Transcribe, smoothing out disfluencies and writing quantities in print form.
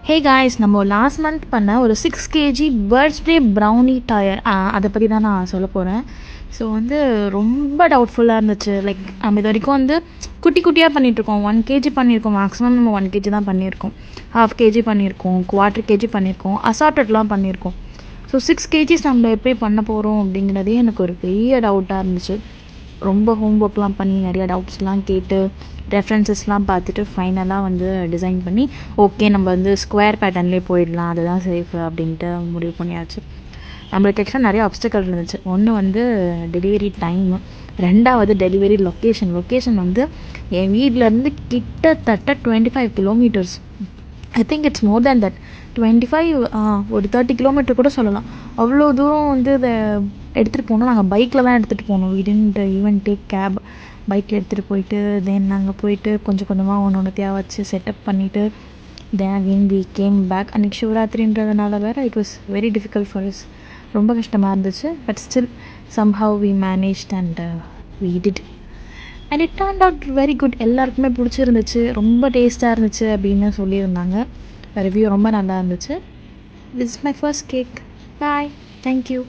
Hey guys, நம்ம last month பண்ண ஒரு 6 kg பர்த்டே ப்ரௌனி டயர் அதை பற்றி தான் நான் சொல்ல போகிறேன். ஸோ வந்து ரொம்ப டவுட்ஃபுல்லாக இருந்துச்சு. லைக் நம்ம இது வரைக்கும் வந்து குட்டி குட்டியாக பண்ணிகிட்ருக்கோம். 1 kg பண்ணியிருக்கோம். மேக்ஸிமம் நம்ம 1 kg தான் பண்ணியிருக்கோம். 1/2 kg பண்ணியிருக்கோம், 1/4 kg பண்ணியிருக்கோம், அசார்ட்டட்லாம் பண்ணியிருக்கோம். ஸோ 6 kgs நம்ம எப்படி பண்ண போகிறோம் அப்படிங்கிறதே எனக்கு ஒரு பெரிய டவுட்டாக இருந்துச்சு. ரொம்ப ஹோம்ஒர்க்லாம் பண்ணி நிறையா டவுட்ஸ்லாம் கேட்டு ரெஃபரன்சஸ்லாம் பார்த்துட்டு ஃபைனலாக வந்து டிசைன் பண்ணி ஓகே நம்ம வந்து ஸ்கொயர் பேட்டர்ன்லேயே போயிடலாம், அதுதான் சேஃபு அப்படின்ட்டு முடிவு பண்ணியாச்சு. நம்மளுக்கு ஆக்சுவலாக நிறைய அப்டக்கல் இருந்துச்சு. ஒன்று வந்து டெலிவரி டைமு, ரெண்டாவது டெலிவரி லொக்கேஷன் வந்து என் வீட்டிலேருந்து கிட்டத்தட்ட 25 kilometres. I think it's more than that. 25 ஒரு 30 கிலோமீட்டர் கூட சொல்லலாம். அவ்வளோ தூரம் வந்து இதை எடுத்துகிட்டு போகணும். நாங்கள் பைக்கில் தான் எடுத்துகிட்டு போனோம். We didn't even take cab. பைக்கில் எடுத்துகிட்டு போயிட்டு தென் நாங்கள் போயிட்டு கொஞ்சம் கொஞ்சமாக ஒன்றுத்தையாக வச்சு செட்டப் பண்ணிவிட்டு then again we came back. அன்றைக்கி சிவராத்திரின்றதுனால வேறு it was very difficult for us. ரொம்ப கஷ்டமாக இருந்துச்சு. But still somehow we managed and we did and it turned out very good. எல்லாருக்குமே பிடிச்சிருந்துச்சு, ரொம்ப டேஸ்ட்டாக இருந்துச்சு அப்படின்னு சொல்லியிருந்தாங்க. ரிவ்யூ ரொம்ப நல்லா இருந்துச்சு. This is my first cake. Bye, thank you.